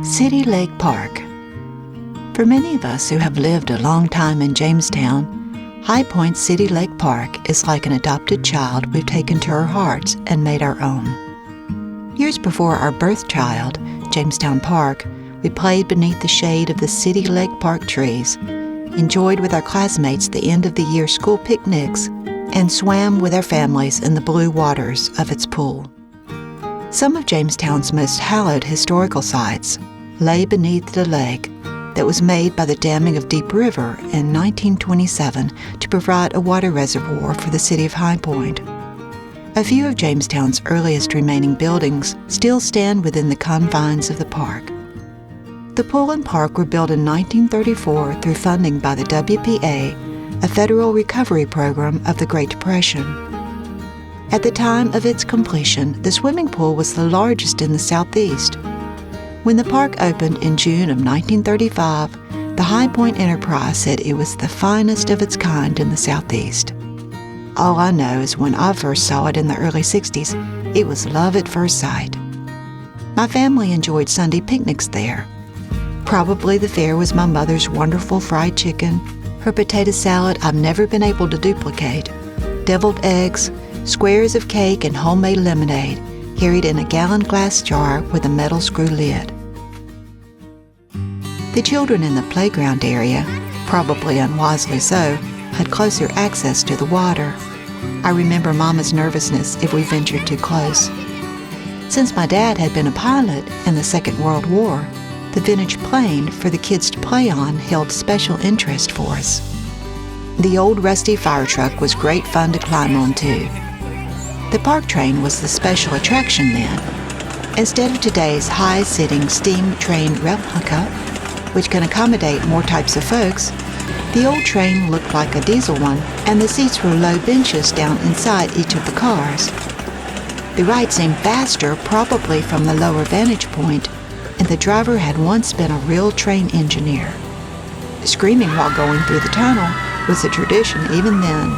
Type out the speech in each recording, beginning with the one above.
City Lake Park. For many of us who have lived a long time in Jamestown, High Point City Lake Park is like an adopted child we've taken to our hearts and made our own. Years before our birth child, Jamestown Park, we played beneath the shade of the City Lake Park trees, enjoyed with our classmates the end-of-the-year school picnics, and swam with our families in the blue waters of its pool. Some of Jamestown's most hallowed historical sites lay beneath the lake that was made by the damming of Deep River in 1927 to provide a water reservoir for the city of High Point. A few of Jamestown's earliest remaining buildings still stand within the confines of the park. The pool and park were built in 1934 through funding by the WPA, a federal recovery program of the Great Depression. At the time of its completion, the swimming pool was the largest in the Southeast. When the park opened in June of 1935, the High Point Enterprise said it was the finest of its kind in the Southeast. All I know is when I first saw it in the early 60s, it was love at first sight. My family enjoyed Sunday picnics there. Probably the fare was my mother's wonderful fried chicken, her potato salad I've never been able to duplicate, deviled eggs, squares of cake, and homemade lemonade carried in a gallon glass jar with a metal screw lid. The children in the playground area, probably unwisely so, had closer access to the water. I remember Mama's nervousness if we ventured too close. Since my dad had been a pilot in the Second World War, the vintage plane for the kids to play on held special interest for us. The old rusty fire truck was great fun to climb on too. The park train was the special attraction then. Instead of today's high-sitting steam train replica, which can accommodate more types of folks, the old train looked like a diesel one, and the seats were low benches down inside each of the cars. The ride seemed faster, probably from the lower vantage point, and the driver had once been a real train engineer. Screaming while going through the tunnel was a tradition even then.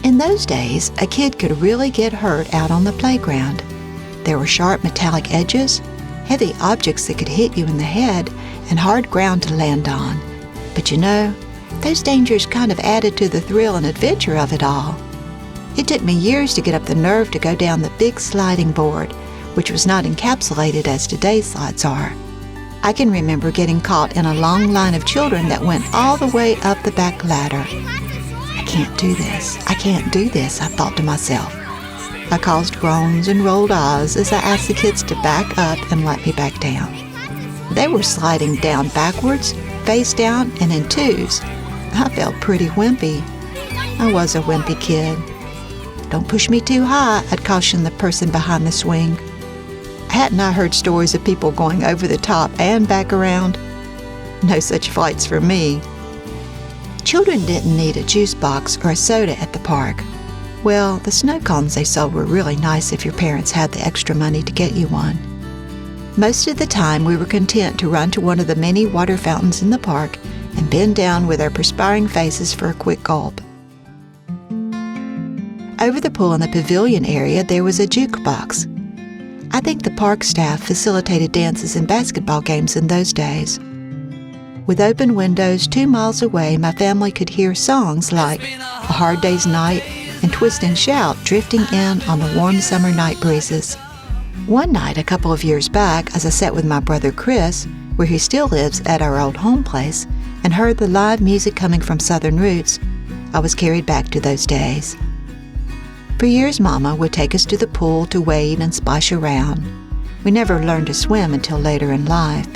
In those days, a kid could really get hurt out on the playground. There were sharp metallic edges, heavy objects that could hit you in the head, and hard ground to land on. But you know, those dangers kind of added to the thrill and adventure of it all. It took me years to get up the nerve to go down the big sliding board, which was not encapsulated as today's slides are. I can remember getting caught in a long line of children that went all the way up the back ladder. I can't do this, I thought to myself. I caused groans and rolled eyes as I asked the kids to back up and let me back down. They were sliding down backwards, face down, and in twos. I felt pretty wimpy. I was a wimpy kid. Don't push me too high, I'd caution the person behind the swing. Hadn't I heard stories of people going over the top and back around? No such flights for me. Children didn't need a juice box or a soda at the park. Well, the snow cones they sold were really nice if your parents had the extra money to get you one. Most of the time, we were content to run to one of the many water fountains in the park and bend down with our perspiring faces for a quick gulp. Over the pool in the pavilion area, there was a jukebox. I think the park staff facilitated dances and basketball games in those days. With open windows 2 miles away, my family could hear songs like A Hard Day's Night and Twist and Shout drifting in on the warm summer night breezes. One night a couple of years back, as I sat with my brother Chris, where he still lives at our old home place, and heard the live music coming from Southern Roots, I was carried back to those days. For years, Mama would take us to the pool to wade and splash around. We never learned to swim until later in life.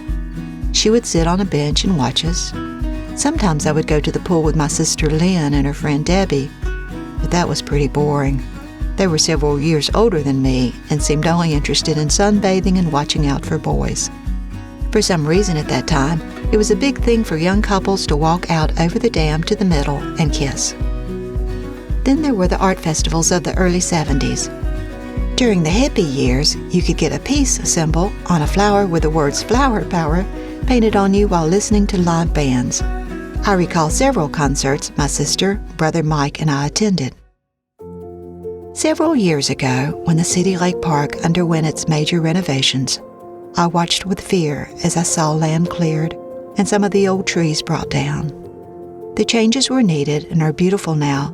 She would sit on a bench and watch us. Sometimes I would go to the pool with my sister Lynn and her friend Debbie, but that was pretty boring. They were several years older than me and seemed only interested in sunbathing and watching out for boys. For some reason at that time, it was a big thing for young couples to walk out over the dam to the middle and kiss. Then there were the art festivals of the early 70s. During the hippie years, you could get a peace symbol on a flower with the words "Flower Power" painted on you while listening to live bands. I recall several concerts my sister, brother Mike, and I attended. Several years ago, when the City Lake Park underwent its major renovations, I watched with fear as I saw land cleared and some of the old trees brought down. The changes were needed and are beautiful now,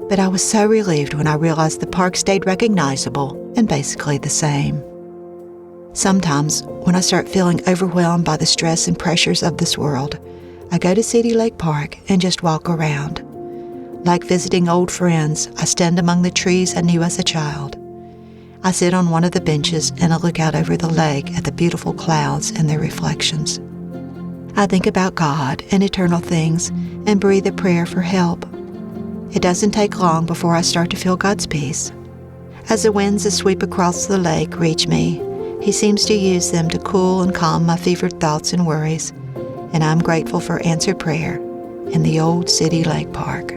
but I was so relieved when I realized the park stayed recognizable and basically the same. Sometimes, when I start feeling overwhelmed by the stress and pressures of this world, I go to City Lake Park and just walk around. Like visiting old friends, I stand among the trees I knew as a child. I sit on one of the benches and I look out over the lake at the beautiful clouds and their reflections. I think about God and eternal things and breathe a prayer for help. It doesn't take long before I start to feel God's peace. As the winds that sweep across the lake reach me, He seems to use them to cool and calm my fevered thoughts and worries, and I'm grateful for answered prayer in the old City Lake Park.